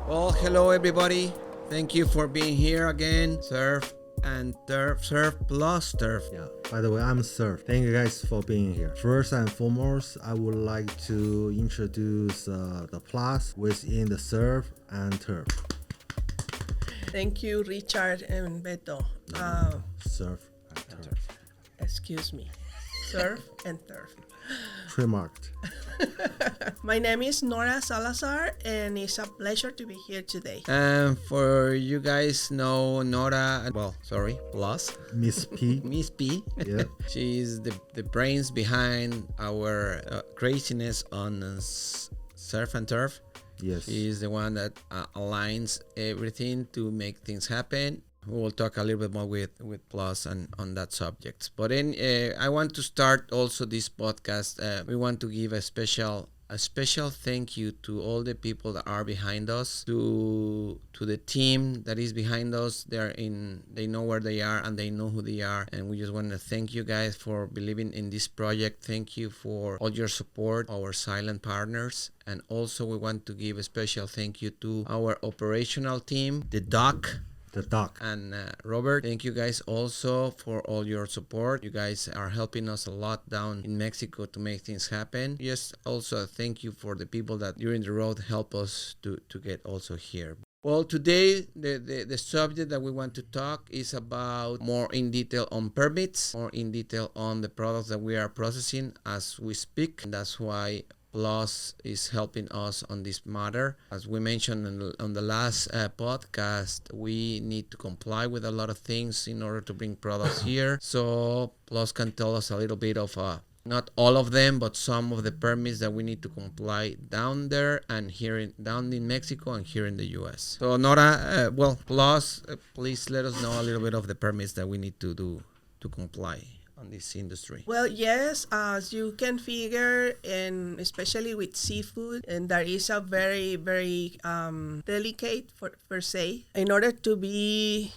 Well, hello everybody. Thank you for being here again. Surf and Turf, Surf plus Turf. Yeah, by the way, I'm Surf. Thank you guys for being here. First and foremost, I would like to introduce the plus within the Surf and Turf. Thank you, Richard and Beto. Surf and Turf. Excuse me. Surf and Turf. Trademarked. My name is Nora Salazar, and it's a pleasure to be here today. And for you guys know Nora, plus Miss P. Miss P. Yeah. She's the brains behind our craziness on Surf and Turf. Yes. She's the one that aligns everything to make things happen. We will talk a little bit more with Plus and on that subject. But then I want to start also this podcast. We want to give a special thank you to all the people that are behind us, to the team that is behind us. They know where they are and they know who they are, and we just want to thank you guys for believing in this project. Thank you for all your support, our silent partners, and also we want to give a special thank you to our operational team, the doc and Robert. Thank you guys also for all your support. You guys are helping us a lot down in Mexico to make things happen. Yes, also thank you for the people that during the road help us to get also here. Well, today the subject that we want to talk is about more in detail on permits, more in detail on the products that we are processing as we speak. And that's why Plus is helping us on this matter. As we mentioned on the last podcast, we need to comply with a lot of things in order to bring products here. So Plus can tell us a little bit of not all of them, but some of the permits that we need to comply down there and down in Mexico and here in the U.S. So Nora, Plus, please let us know a little bit of the permits that we need to do to comply on this industry. Well, yes, as you can figure, and especially with seafood, and there is a very, very delicate per se. In order to be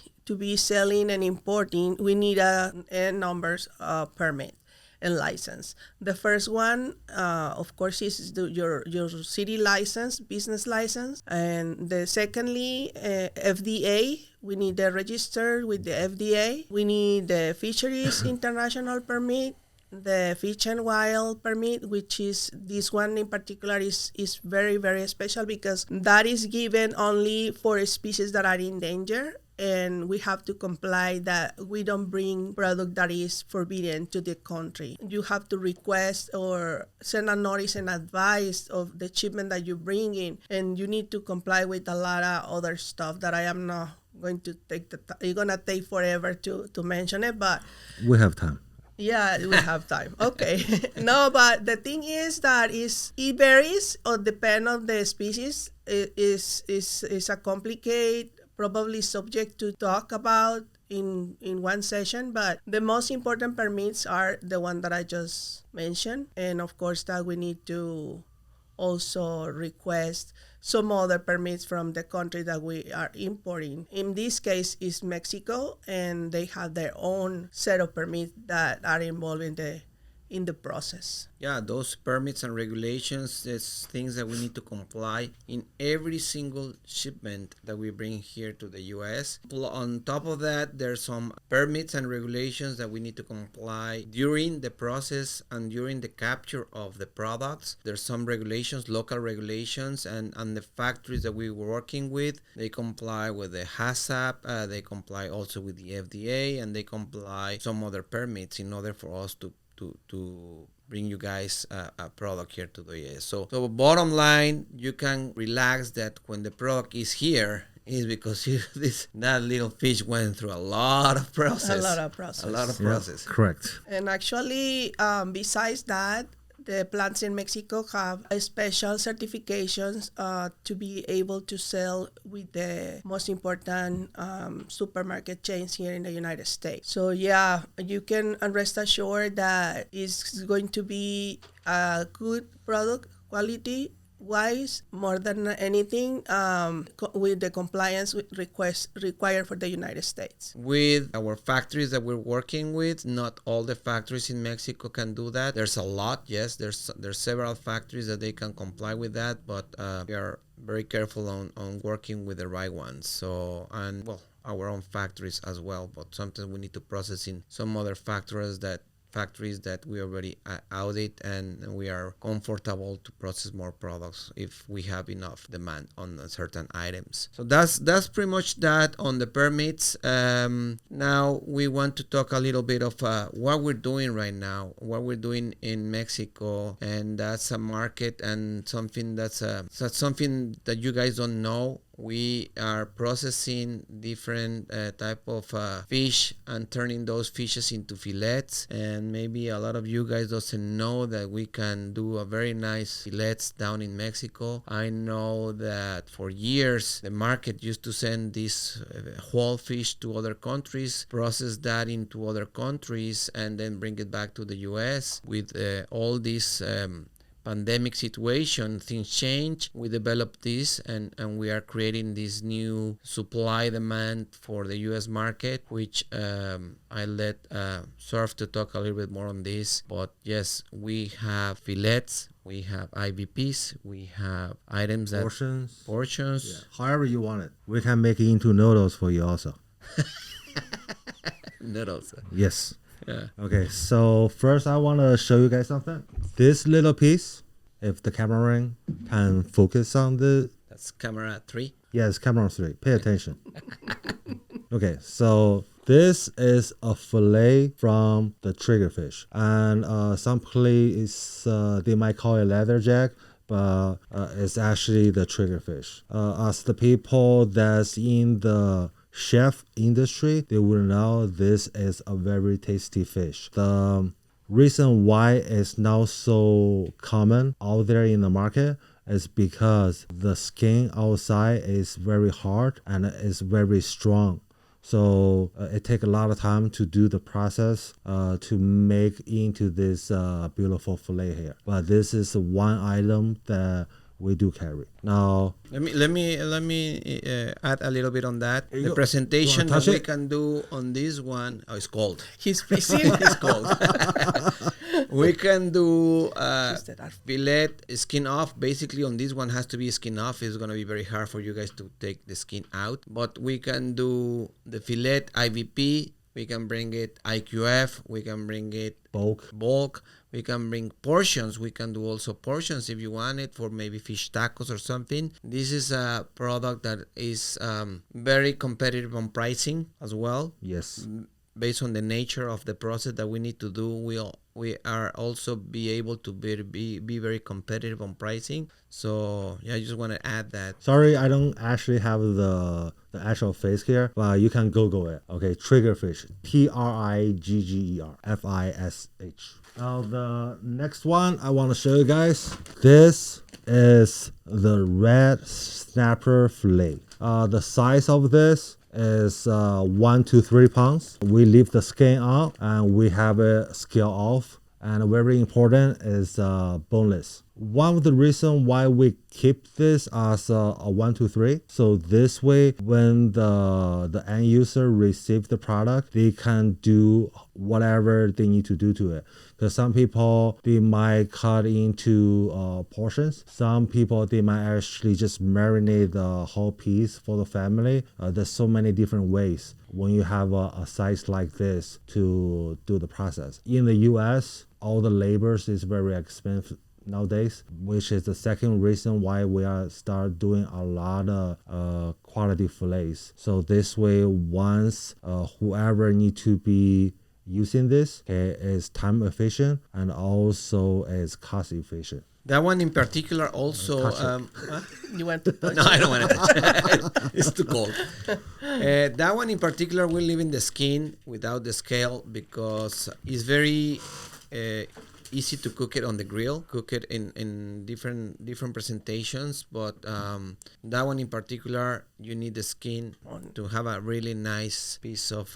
selling and importing, we need a numbers permit and license. The first one, of course, is your city license, business license, and the secondly, FDA. We need the register with the FDA. We need the Fisheries International permit, the Fish and Wild permit, which is this one in particular is very, very special because that is given only for species that are in danger. And we have to comply that we don't bring product that is forbidden to the country. You have to request or send a notice and advice of the shipment that you bring in, and you need to comply with a lot of other stuff that I am not going to take you're gonna take forever to mention it, but We have time. yeah, we have time. Okay. No, but the thing is that it varies or depend on the species. It is a complicated, probably subject to talk about in one session, but the most important permits are the one that I just mentioned, and of course that we need to also request some other permits from the country that we are importing. In this case is Mexico, and they have their own set of permits that are involved in the process. Yeah, those permits and regulations is things that we need to comply in every single shipment that we bring here to the U.S. On top of that, there's some permits and regulations that we need to comply during the process and during the capture of the products. There's some regulations, local regulations, and the factories that we were working with, they comply with the HACCP, they comply also with the FDA, and they comply some other permits in order for us to bring you guys a product here to the US. So bottom line, you can relax that when the product is here is because that little fish went through a lot of process. Yeah, correct. And actually, besides that, the plants in Mexico have a special certifications to be able to sell with the most important supermarket chains here in the United States. So yeah, you can rest assured that it's going to be a good product quality wise more than anything with the compliance with requests required for the United States. With our factories that we're working with, not all the factories in Mexico can do that. There's a lot, yes. There's several factories that they can comply with that, but we are very careful on working with the right ones. So, and well, our own factories as well, but sometimes we need to process in some other factories that we already audit, and we are comfortable to process more products if we have enough demand on certain items. So that's pretty much that on the permits. Now we want to talk a little bit of what we're doing right now, what we're doing in Mexico, and that's a market and something that's something that you guys don't know. We are processing different type of fish and turning those fishes into fillets, and maybe a lot of you guys doesn't know that we can do a very nice fillets down in Mexico. I know that for years the market used to send this whole fish to other countries, process that into other countries, and then bring it back to the US. With all these pandemic situation, things change. We developed this, and we are creating this new supply demand for the US market, which I let Surf to talk a little bit more on this. But yes, we have fillets, we have IVPs, we have items that portions. Yeah. However you want it. We can make it into noodles for you also. Noodles. Yes. Yeah. Okay, so first I want to show you guys something. This little piece, if the camera can focus on That's camera 3. Yes, camera 3. Pay attention. Okay, so this is a fillet from the triggerfish, and some place they might call it leatherjack, but it's actually the triggerfish. As the people that's in the chef industry, they will know this is a very tasty fish. The reason why it's now so common out there in the market is because the skin outside is very hard and it's very strong. So it takes a lot of time to do the process to make into this beautiful fillet here. But this is one item that we do carry. Now, let me add a little bit on that. The presentation that we can do on this one, it's cold. He's freezing. It's cold. We can do fillet skin off. Basically, on this one has to be skin off. It's going to be very hard for you guys to take the skin out. But we can do the fillet IVP. We can bring it IQF. We can bring it bulk. We can bring portions. We can do also portions if you want it for maybe fish tacos or something. This is a product that is very competitive on pricing as well. Yes. Based on the nature of the process that we need to do, we are also be able to be very competitive on pricing. So yeah, I just want to add that. Sorry, I don't actually have the actual face here, but you can Google it. Okay, triggerfish, TRIGGER FISH. Now the next one I want to show you guys. This is the red snapper fillet. The size of this is 1 to 3 pounds. We leave the skin out and we have it scale off. And very important is boneless. One of the reasons why we keep this as a 1 to 3, so this way when the end user receives the product, they can do whatever they need to do to it. Because some people, they might cut into portions. Some people, they might actually just marinate the whole piece for the family. There's so many different ways when you have a size like this to do the process. In the US, all the labors is very expensive nowadays, which is the second reason why we are start doing a lot of quality fillets. So this way, once whoever need to be using this, okay, is time efficient and also is cost efficient. That one in particular also. You want to touch No, I don't want to touch it. It's too cold. That one in particular, we're leaving the skin without the scale because it's very easy to cook it on the grill, cook it in different presentations, but that one in particular, you need the skin to have a really nice piece of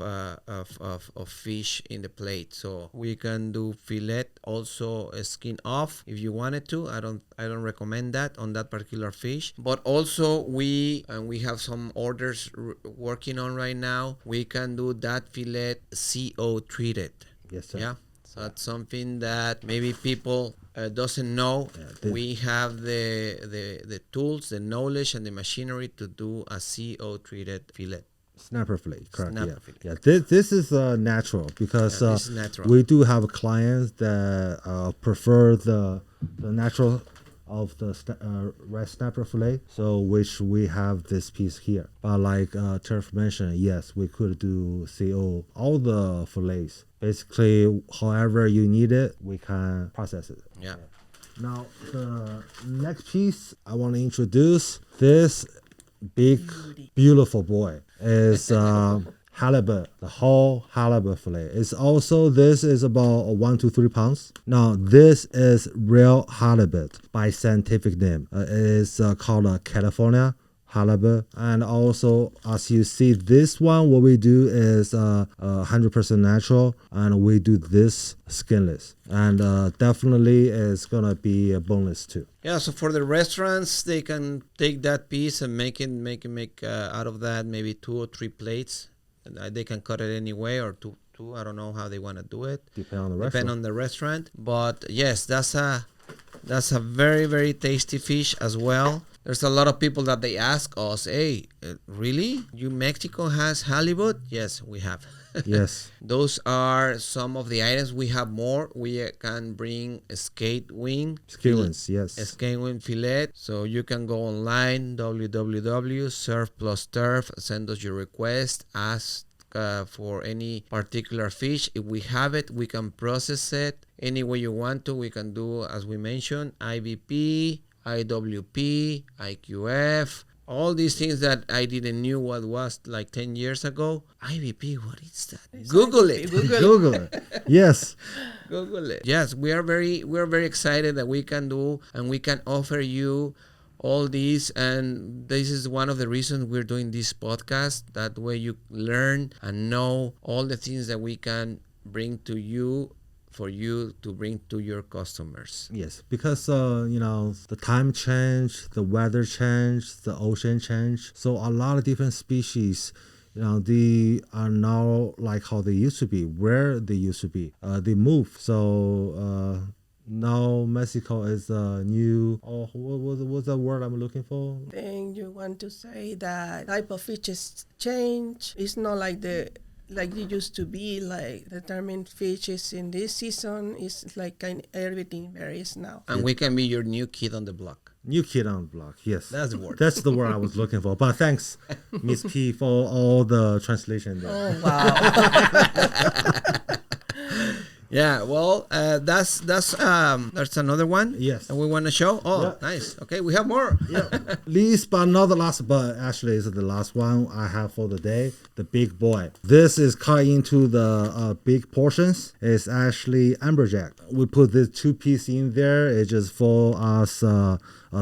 fish in the plate. So we can do fillet, also a skin off if you wanted to. I don't recommend that on that particular fish, but also we have some orders working on right now. We can do that fillet CO treated. Yes, sir. Yeah, so that's something that maybe people doesn't know. We have the tools, the knowledge, and the machinery to do a CO treated fillet. Snapper fillet, correct? Snapper fillet. Yeah. This is natural because this is natural. we do have clients that prefer the natural of the red snapper fillet, so which we have this piece here. But like Turf mentioned, yes, we could do CO all the fillets. Basically, however you need it, we can process it. Yeah. Now the next piece I want to introduce, this big beautiful boy is halibut, the whole halibut fillet. It's also, this is about 1 to 3 pounds. Now this is real halibut by scientific name. It is called California halibut. And also, as you see, this one, what we do is 100% natural, and we do this skinless, and definitely it's gonna be boneless too. Yeah, so for the restaurants, they can take that piece and make out of that maybe 2 or 3 plates. And they can cut it any way, or two. I don't know how they want to do it. Depend on the restaurant. But yes, that's a very, very tasty fish as well. There's a lot of people that they ask us, hey, really? Mexico has halibut? Yes, we have. Yes. Those are some of the items. We have more. We can bring a skate wing. Yes. A skate wing fillet. So you can go online, www.SurfPlusTurf. Send us your request. Ask for any particular fish. If we have it, we can process it any way you want to. We can do, as we mentioned, IVP, IWP, IQF, all these things that I didn't knew what was like 10 years ago. IVP, what is that? Google it. Google it. Yes. Google it. Yes, we are very excited that we can do and we can offer you all these, and this is one of the reasons we're doing this podcast. That way you learn and know all the things that we can bring to you, for you to bring to your customers. Yes, because the time change, the weather change, the ocean change. So a lot of different species, they are now like how they used to be, where they used to be. They move. So now Mexico is a new. Oh, what's the word I'm looking for? Then you want to say that type of fishes change. It's not like it used to be, like determined fishes in this season. Is like everything varies now. And we can be your new kid on the block. New kid on the block, yes. That's the word. That's the word I was looking for. But thanks, Miss P, for all the translation there. Oh, wow. Yeah, well, that's another one. Yes. And we want to show. Oh, yeah. Nice. Okay, we have more. Yeah. Least but not the last, but actually it's the last one I have for the day. The big boy. This is cut into the big portions. It's actually amberjack. We put this 2 piece in there. It's just for us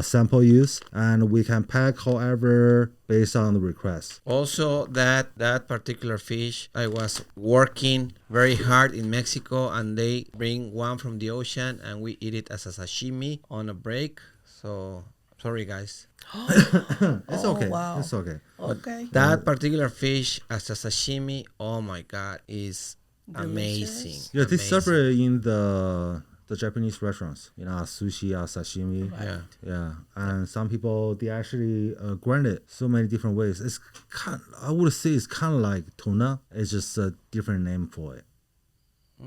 sample use, and we can pack however based on the request. Also, that particular fish, I was working very hard in Mexico, and they bring one from the ocean, and we eat it as a sashimi on a break. So sorry, guys. It's okay. Wow. It's okay. Okay. That particular fish as a sashimi, oh my God, is amazing. Yeah, they Amazing. serve it in the Japanese restaurants, sushi or sashimi. Yeah. Yeah, and some people, they actually grind it so many different ways. It's I would say it's kind of like tuna. It's just a different name for it.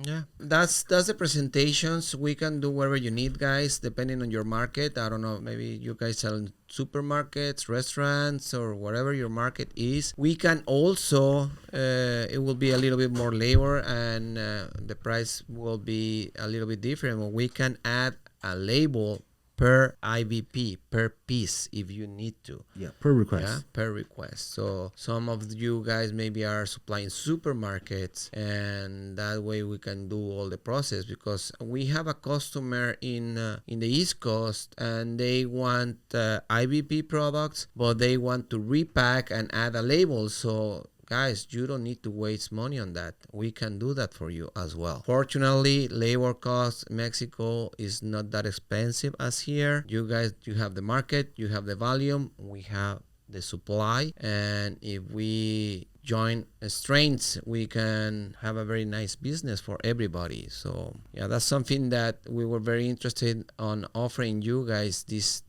Yeah, that's the presentations. We can do whatever you need, guys, depending on your market. I don't know, maybe you guys sell in supermarkets, restaurants, or whatever your market is. We can also, it will be a little bit more labor, and the price will be a little bit different. We can add a label per IVP, per piece if you need to. Yeah, per request. Yeah, per request. So some of you guys maybe are supplying supermarkets, and that way we can do all the process, because we have a customer in the East Coast, and they want IVP products, but they want to repack and add a label. So guys, you don't need to waste money on that. We can do that for you as well. Fortunately, labor costs in Mexico is not that expensive as here. You guys, you have the market, you have the volume, we have the supply, and if we join strengths, we can have a very nice business for everybody. So yeah, that's something that we were very interested on offering you guys this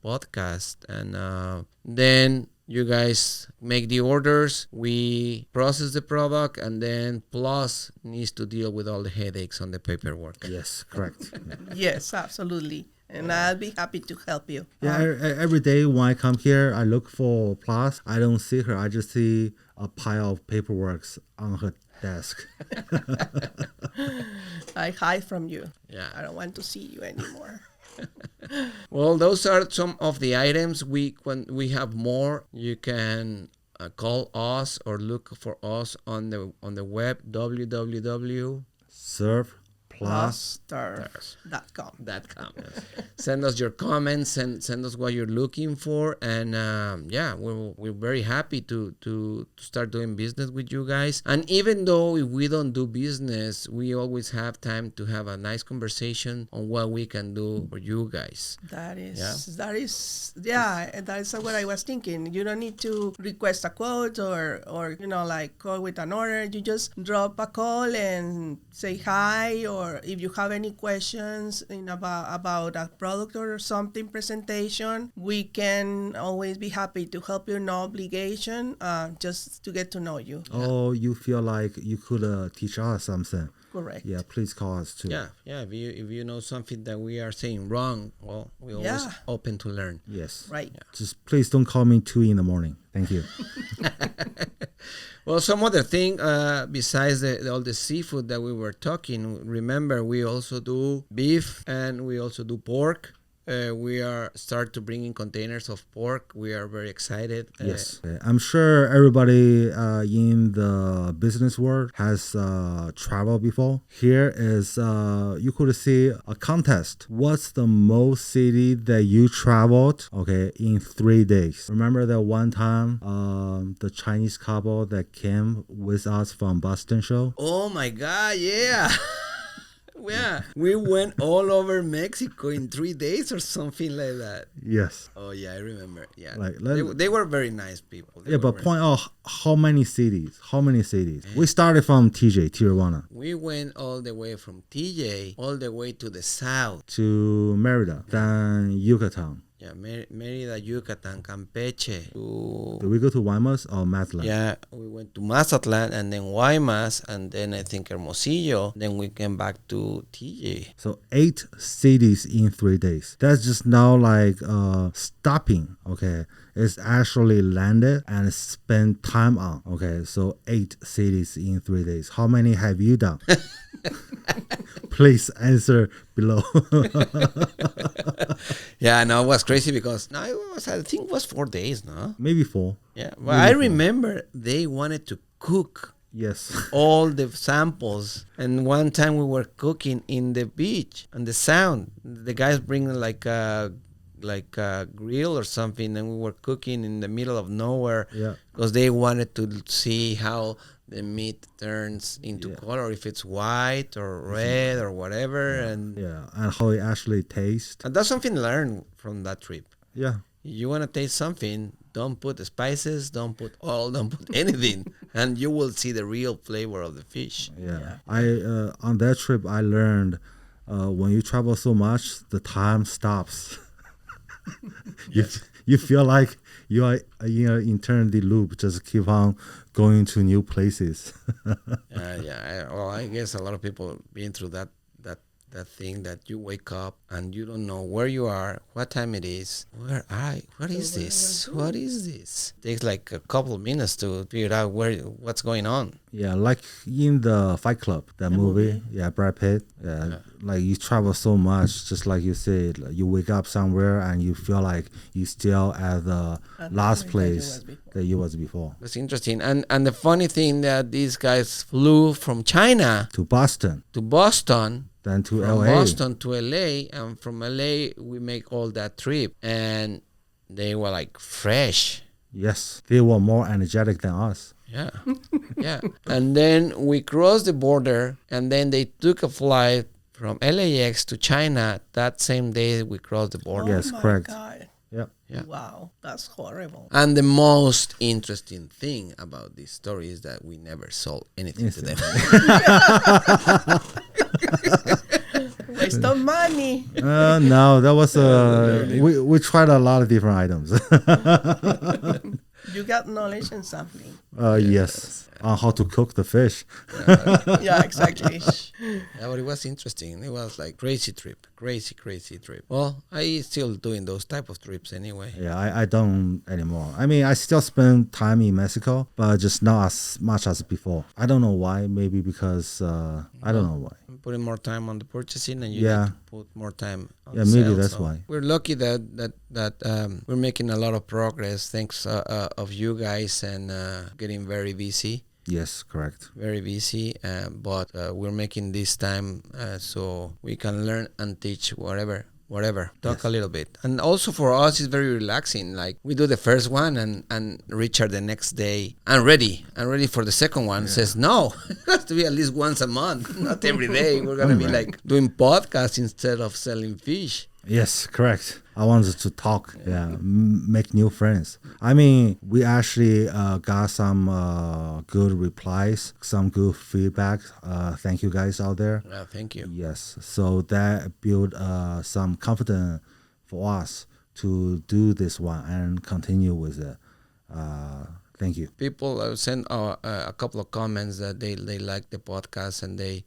podcast, and then you guys make the orders, we process the product, and then Plus needs to deal with all the headaches on the paperwork. Yes, correct. Yes, absolutely. And I'll be happy to help you. Yeah, every day when I come here, I look for Plus. I don't see her. I just see a pile of paperwork on her desk. I hide from you. Yeah. I don't want to see you anymore. Well, those are some of the items. When we have more, you can call us or look for us on the web, SurfPlusTurf.com. Send us your comments and send us what you're looking for, and yeah, we're very happy to start doing business with you guys. And even though if we don't do business, we always have time to have a nice conversation on what we can do for you guys. That is what I was thinking. You don't need to request a quote or like call with an order. You just drop a call and say hi, or if you have any questions about a product or something presentation, we can always be happy to help you. No obligation, just to get to know you. Oh, you feel like you could teach us something? Correct. Yeah, please call us too. Yeah. If you know something that we are saying wrong, well, we're always open to learn. Yes. Right. Yeah. Just please don't call me 2 a.m. Thank you. Well, some other thing besides all the seafood that we were talking, remember we also do beef and we also do pork. We are start to bring in containers of pork. We are very excited. Yes, I'm sure everybody in the business world has traveled before. Here is you could see a contest. What's the most city that you traveled? Okay, in 3 days. Remember that one time the Chinese couple that came with us from Boston show? Oh my God! Yeah. Yeah, we went all over Mexico in 3 days or something like that. Yes. Oh yeah, I remember. Yeah, they were very nice people. But point out how many cities? We started from TJ, Tijuana. We went all the way from TJ all the way to the south to Merida, then Yucatan. Yeah, Merida, Yucatan, Campeche. Did we go to Guaymas or Mazatlan? Yeah, we went to Mazatlan and then Guaymas and then I think Hermosillo. Then we came back to TJ. So 8 cities in 3 days. That's just now like stopping, okay? It's actually landed and spent time on, okay? So 8 cities in 3 days. How many have you done? Please answer below. Yeah, no, it was crazy because I think it was 4 days, no? Maybe 4. Yeah, well, I remember they wanted to cook. Yes. All the samples. And one time we were cooking in the beach and the sound. The guys bring like a grill or something, and we were cooking in the middle of nowhere. Yeah. Because they wanted to see how the meat turns into color, if it's white or red or whatever, and how it actually tastes. And that's something to learn from that trip. Yeah. You want to taste something, don't put the spices, don't put oil, don't put anything, and you will see the real flavor of the fish. Yeah. I on that trip I learned when you travel so much, the time stops. You feel like you are in an eternity loop, just keep on going to new places. I guess a lot of people been through that that thing that you wake up and you don't know where you are, what time it is, where I, what is this? What is this? Takes like a couple of minutes to figure out what's going on. Yeah, like in the Fight Club, that movie. Yeah, Brad Pitt. Yeah, like you travel so much, just like you said, like you wake up somewhere and you feel like you still at the last place that you was before. That's interesting. And the funny thing that these guys flew from China To Boston, to Boston, then to from LA. Boston to LA, and from LA we make all that trip, and they were like fresh. Yes, they were more energetic than us. Yeah, yeah. And then we crossed the border, and then they took a flight from LAX to China that same day we crossed the border. Yes, Oh my correct. God. Yep. Yeah. Wow, that's horrible. And the most interesting thing about this story is that we never sold anything to them. Waste of money. No, that was we tried a lot of different items. You got knowledge and something. Yes, on how to cook the fish. Yeah, exactly. Yeah, but it was interesting. It was like crazy trip. Well, I still doing those type of trips anyway. Yeah, I don't anymore. I mean, I still spend time in Mexico, but just not as much as before. I don't know why. Maybe because I don't know why. Putting more time on the purchasing, and you Yeah. need to put more time on Yeah, the maybe sales. that's So why. we're lucky that we're making a lot of progress thanks of you guys, and getting very busy. Yes, correct. Very busy, but we're making this time so we can learn and teach whatever. Talk a little bit. And also for us, it's very relaxing. Like we do the first one, and Richard the next day, I'm ready for the second one. Says, no, it has to be at least once a month, not every day. We're going to be like doing podcasts instead of selling fish. Yes, correct. I wanted to talk, make new friends. I mean, we actually got some good replies, some good feedback. Thank you guys out there. Thank you. Yes, so that built some confidence for us to do this one and continue with it. Thank you. People send a couple of comments that they like the podcast, and they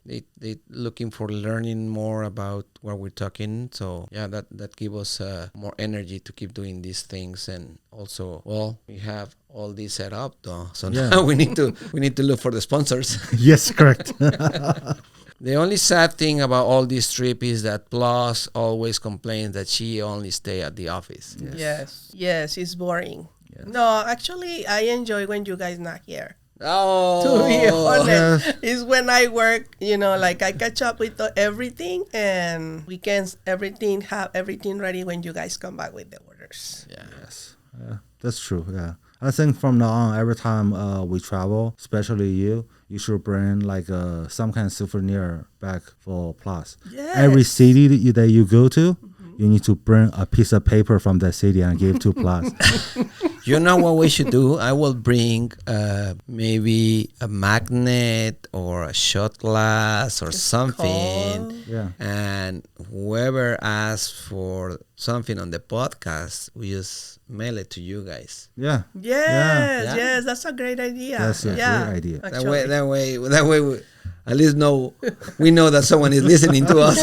looking for learning more about what we're talking. So yeah, that give us more energy to keep doing these things. And also, well, we have all this set up though, so now we need to look for the sponsors. Yes, correct. The only sad thing about all this trip is that Plus always complains that she only stay at the office. Yes, it's boring. Yes. No, actually, I enjoy when you guys not here. Oh, To be honest, Yes. is when I work, like I catch up with everything, and weekends, have everything ready when you guys come back with the orders. yeah. Yes, that's true. Yeah, I think from now on, every time we travel, especially you should bring like some kind of souvenir back for Plus. Yes. Every city that you go to, you need to bring a piece of paper from that city and give to Plus. You know what we should do? I will bring maybe a magnet or a shot glass or something. Call. Yeah. And whoever asks for something on the podcast, we just mail it to you guys. Yeah. Yes, Yeah. yes, that's a great idea. That's a great idea. Actually. That way, we at least we know that someone is listening to us.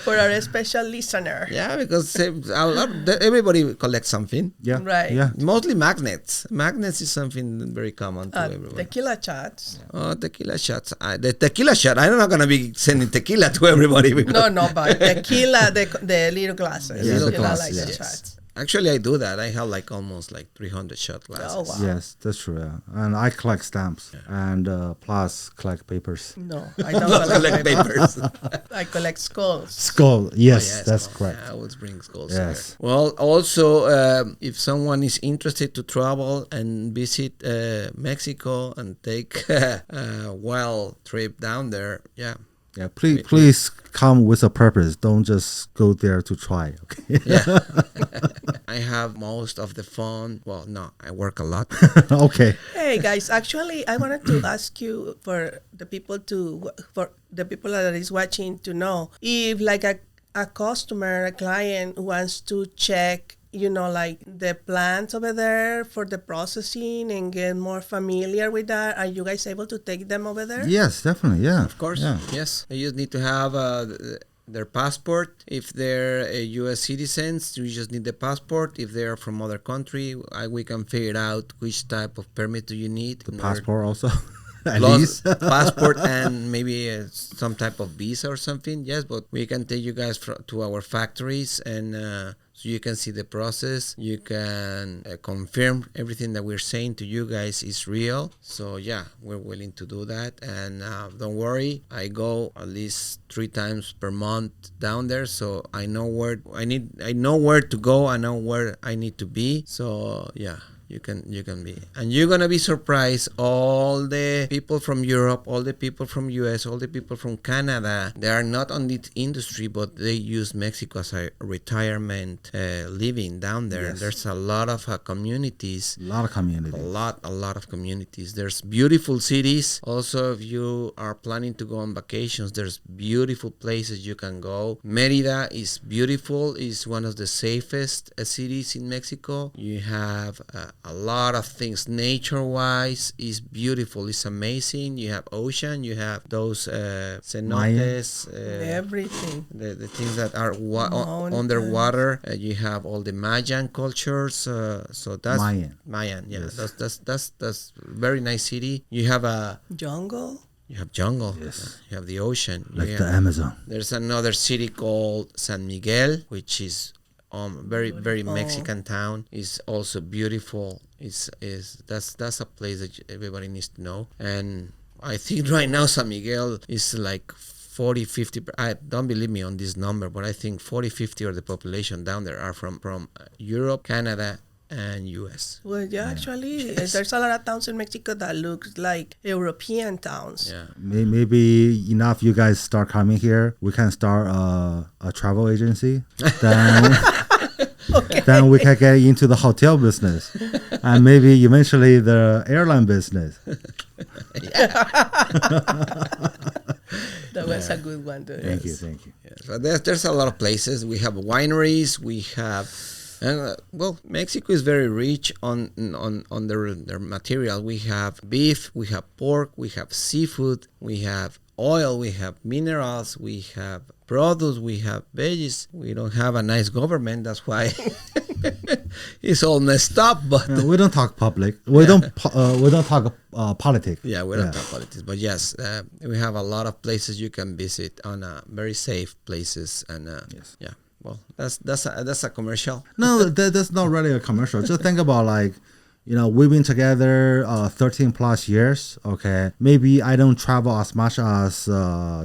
For our special listener. Yeah, because everybody collects something. Yeah. Right. Yeah. Mostly magnets. Magnets is something very common to everyone. Tequila shots. Oh, tequila shots. The tequila shot. I'm not gonna be sending tequila to everybody. No, but tequila, the little glasses. Yeah, little you know, glasses, like the yes. shots. Actually, I do that. I have like almost like 300 shot glasses. Oh, wow. Yes, that's true. Yeah. And I collect stamps and Plus collect papers. No, I don't Not collect like papers. papers. I collect skulls. Skull. Yes, Oh, yeah, that's skulls. correct. Yeah, I always bring skulls. Yes. There. Well, also, if someone is interested to travel and visit Mexico and take a wild trip down there, yeah. Yeah, please come with a purpose. Don't just go there to try. Okay. Yeah. I have most of the fun. Well, no, I work a lot. Okay. Hey guys, actually, I wanted to ask you for the people that is watching to know if like a customer, a client wants to check like the plants over there for the processing and get more familiar with that? Are you guys able to take them over there? Yes, definitely. Yeah. Of course, Yeah. yes. You just need to have their passport. If they're U.S. citizens, you just need the passport. If they're from other country, we can figure out which type of permit do you need. The passport also. At Plus least. passport and maybe some type of visa or something. Yes, but we can take you guys to our factories and so you can see the process. You can confirm everything that we're saying to you guys is real. So yeah, we're willing to do that. And don't worry, I go at least 3 times per month down there, so I know where I know where to go. I know where I need to be. So yeah. You can be, and you're gonna be surprised. All the people from Europe, all the people from US, all the people from Canada, they are not on this industry, but they use Mexico as a retirement living down there. Yes. There's a lot of communities. A lot of community. A lot of communities. There's beautiful cities. Also, if you are planning to go on vacations, there's beautiful places you can go. Merida is beautiful. It's one of the safest cities in Mexico. You have a lot of things nature-wise. Is beautiful. It's amazing. You have ocean. You have those cenotes. Everything. The things that are Mountains. underwater. You have all the Mayan cultures. So that's Mayan. Yeah, Yes. that's very nice city. You have jungle. jungle. Yes. You have the ocean. Like the Amazon. There's another city called San Miguel, which is very Mexican town. Is also beautiful. That's a place that everybody needs to know. And I think right now San Miguel is like 40-50. I don't believe me on this number, but I think 40-50 of the population down there are from Europe, Canada, and US. Well, yeah, actually, there's a lot of towns in Mexico that look like European towns. Yeah. Maybe enough you guys start coming here. We can start a travel agency. Then, then we can get into the hotel business. And maybe eventually the airline business. That was a good one. Too. Thank you. Yeah. So there's a lot of places. We have wineries. We have. Well, Mexico is very rich on their material. We have beef, we have pork, we have seafood, we have oil, we have minerals, we have produce, we have veggies. We don't have a nice government, that's why it's all messed up. But We don't talk public. We don't talk politics. yeah, we don't talk politics. But yes, we have a lot of places you can visit on very safe places, and Yes. yeah. Well, that's a commercial. No, that's not really a commercial. Just think about we've been together 13 plus years. Okay, maybe I don't travel as much as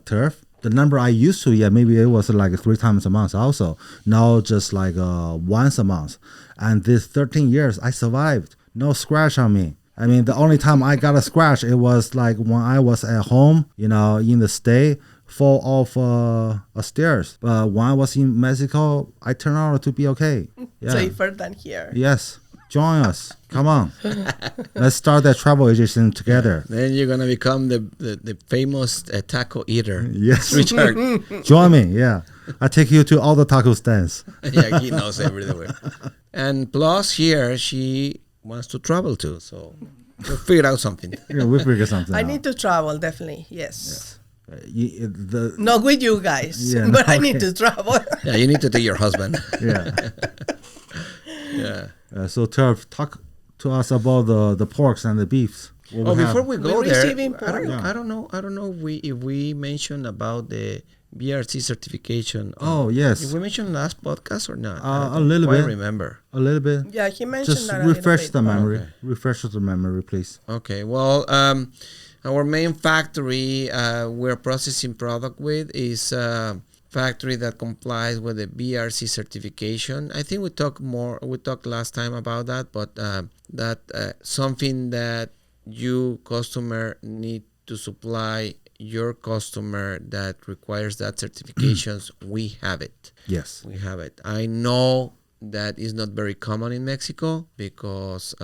Turf. The number I used to, maybe it was like 3 times a month also. Now just like once a month. And this 13 years, I survived. No scratch on me. I mean, the only time I got a scratch, it was like when I was at home, in the state, fall off a stairs. But when I was in Mexico, I turned out to be okay. Yeah. Safer than here. Yes. Join us. Come on. Let's start that travel agency together. Then you're gonna become the famous taco eater. Yes. Richard. Join me. Yeah. I take you to all the taco stands. Yeah, he knows everywhere. And plus here, she wants to travel too. So we'll figure out something. Yeah, we figure something I out. need to travel, definitely. Yes. Not Not with you guys, Yeah, but I okay. need to travel. Yeah, you need to take your husband. Yeah. Yeah. So Turf, talk to us about the porks and the beefs. What we have. Before we go We're there, receiving I don't, pork. I don't know if we mentioned about the BRC certification. Yes. Did we mention last podcast or not? A little I bit. don't remember. A little bit. Yeah, he mentioned Just that refresh the a little bit. memory. Okay. Refresh the memory, please. Okay. Well, our main factory we're processing product with is a factory that complies with the BRC certification. I think we talked last time about that, but that something that you customer need to supply your customer that requires that certifications, we have it. Yes. We have it. I know that is not very common in Mexico because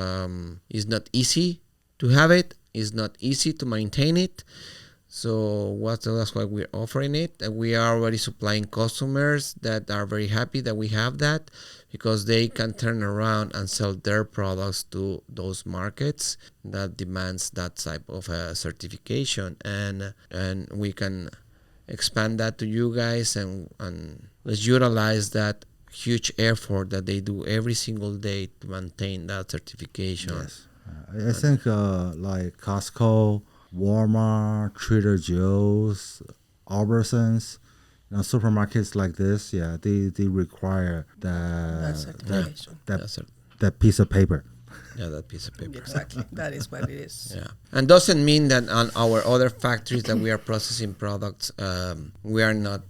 it's not easy to have it. It's not easy to maintain it. So that's why we're offering it. And we are already supplying customers that are very happy that we have that, because they can turn around and sell their products to those markets that demands that type of certification, and we can expand that to you guys, and let's utilize that huge effort that they do every single day to maintain that certification. Yes. I think like Costco, Walmart, Trader Joe's, Albertsons, supermarkets like this, they require That certification. that piece of paper. Yeah, that piece of paper. Exactly. That is what it is. Yeah, and doesn't mean that on our other factories that we are processing products, we are not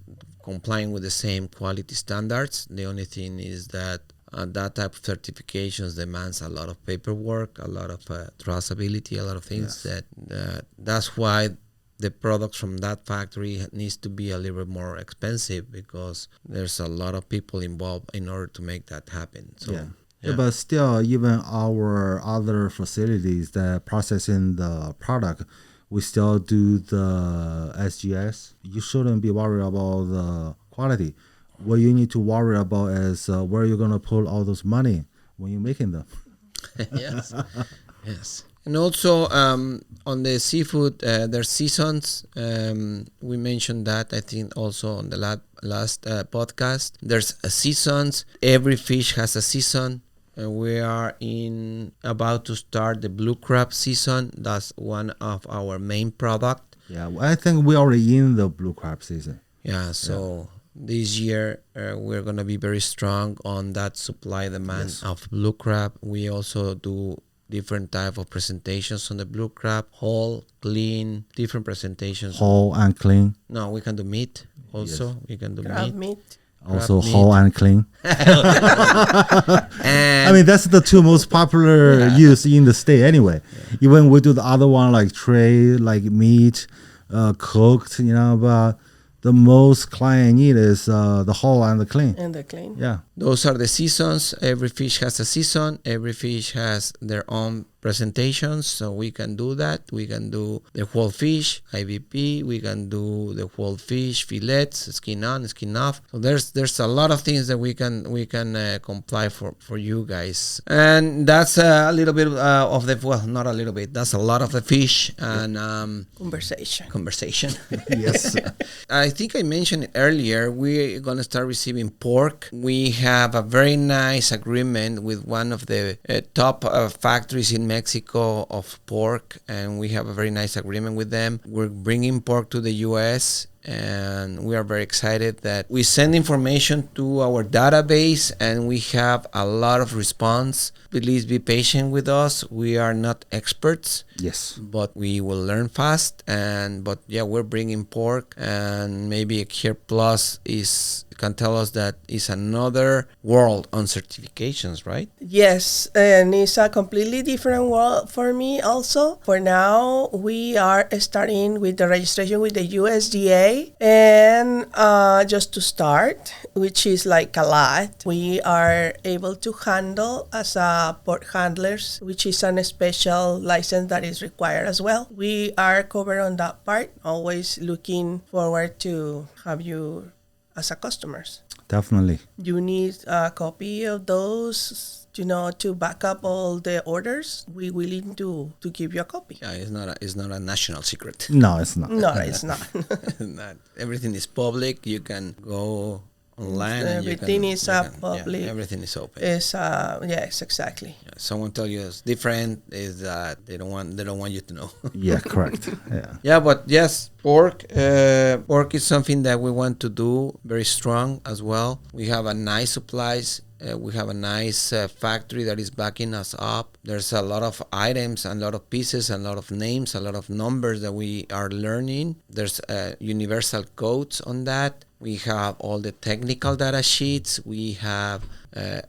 complying with the same quality standards. The only thing is that that type of certifications demands a lot of paperwork, a lot of traceability, a lot of things. Yes. That's why the products from that factory needs to be a little bit more expensive, because there's a lot of people involved in order to make that happen. So. Yeah, but still, even our other facilities that processing the product, we still do the SGS. You shouldn't be worried about the quality. What you need to worry about is where you're going to pull all those money when you're making them. Yes. Yes. And also on the seafood, there's seasons. We mentioned that, I think, also on the last podcast. There's seasons. Every fish has a season. We are about to start the blue crab season. That's one of our main product. Yeah, I think we're already in the blue crab season. Yeah, so this year we're going to be very strong on that supply demand of blue crab. We also do different type of presentations on the blue crab, whole, clean, different presentations. Whole and clean. No, we can do meat also. Yes. We can do Crab meat. meat. Also meat. whole and clean. And I mean, that's the two most popular use in the state anyway. Even we do the other one like tray, like meat, cooked, but the most client need is the whole and the clean. And the clean. Yeah. those are the seasons. Every fish has a season. Every fish has their own presentations, so we can do that. We can do the whole fish, IVP. We can do the whole fish, fillets, skin on, skin off. So there's a lot of things that we can comply for you guys. And that's a little bit of the, well, not a little bit. That's a lot of the fish and conversation. Yes. I think I mentioned it earlier. We're gonna start receiving pork. We have a very nice agreement with one of the top factories in Mexico of pork, and we have a very nice agreement with them. We're bringing pork to the U.S., and we are very excited that we send information to our database and we have a lot of response. Please be patient with us. We are not experts. Yes. But we will learn fast. But we're bringing pork, and maybe here Plus can tell us that is another world on certifications, right? Yes, and it's a completely different world for me also. For now, we are starting with the registration with the USDA, and just to start, which is like a lot, we are able to handle as a port handlers, which is a special license that is required as well. We are covered on that part, always looking forward to have you as a customers. Definitely. You need a copy of those, to back up all the orders. We're willing to give you a copy. Yeah, it's not a national secret. No, it's not. No, it's not. Not everything is public. You can go online. Everything is public. Yeah, everything is open. It's yes, exactly. Yeah, someone tell you it's different, is that they don't want you to know. Yeah, correct. Yeah. Yeah, but yes, pork. Pork is something that we want to do very strong as well. We have a nice supplies. We have a nice factory that is backing us up. There's a lot of items, and a lot of pieces, and a lot of names, a lot of numbers that we are learning. There's universal codes on that. We have all the technical data sheets. We have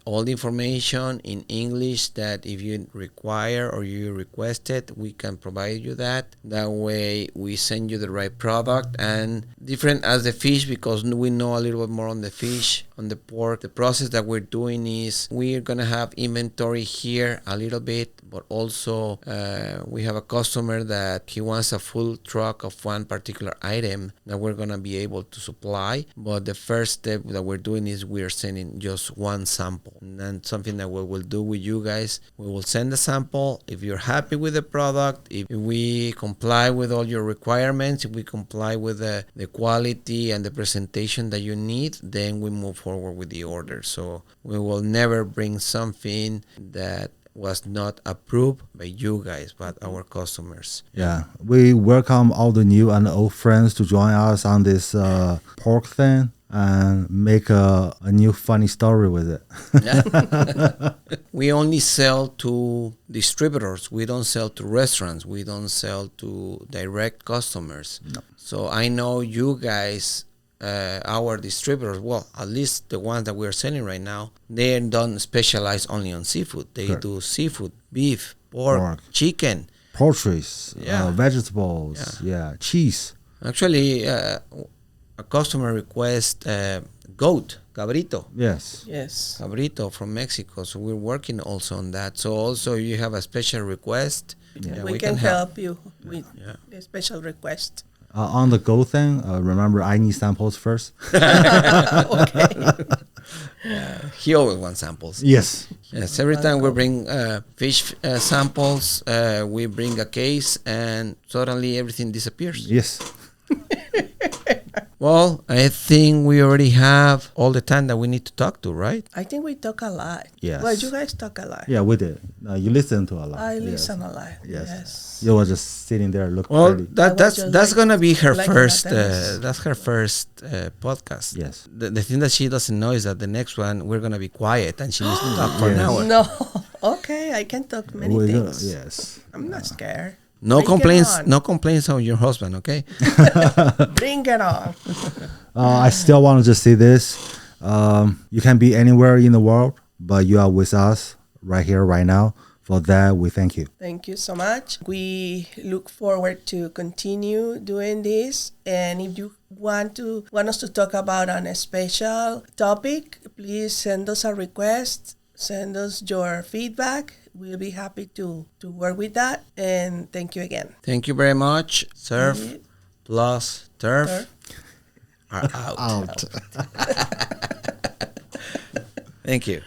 all the information in English that if you require or you request it, we can provide you that. That way we send you the right product, and different as the fish, because we know a little bit more on the fish, on the pork. The process that we're doing is we're going to have inventory here a little bit, but also we have a customer that he wants a full truck of one particular item that we're going to be able to supply. But the first step that we're doing is we're sending just one sample, and then something that we will do with you guys, we will send a sample. If you're happy with the product, if we comply with all your requirements, if we comply with the quality and the presentation that you need, then we move forward with the order. So we will never bring something that was not approved by you guys, but our customers. Yeah, we welcome all the new and old friends to join us on this pork thing and make a new funny story with it. Yeah. We only sell to distributors. We don't sell to restaurants. We don't sell to direct customers. No. So I know you guys, our distributors, well, at least the ones that we're selling right now, they don't specialize only on seafood. They Correct. do seafood, beef, pork, chicken. Poultry, Yeah. vegetables, cheese. Actually, a customer requests goat, cabrito. Yes. Yes. Cabrito from Mexico. So we're working also on that. So also you have a special request. Yeah. We can help you with Yeah. the special request. On the go thing, remember I need samples first. Okay. He always wants samples. Yes. Yes, every time we bring fish samples, we bring a case, and suddenly everything disappears. Yes. Well, I think we already have all the time that we need to talk to, right? I think we talk a lot. Yes. Well, you guys talk a lot. Yeah, we did. You listen to a lot. I Yes. listen a lot. Yes. Yes. You were just sitting there looking Well, pretty. that's just gonna be her like first. Latinx. That's her first podcast. Yes. The thing that she doesn't know is that the next one we're gonna be quiet and she needs to talk for an Yes. hour. No. Okay, I can talk many We're things. yes. I'm not scared. No Bring it complaints. on. No complaints on your husband. Okay. Bring it on. I still want to just say this. You can be anywhere in the world, but you are with us right here, right now. For that, we thank you. Thank you so much. We look forward to continue doing this. And if you want us to talk about on a special topic, please send us a request. Send us your feedback. We'll be happy to work with that. And thank you again. Thank you very much. Surf Thank you. plus turf Turf. are out. Out. Thank you.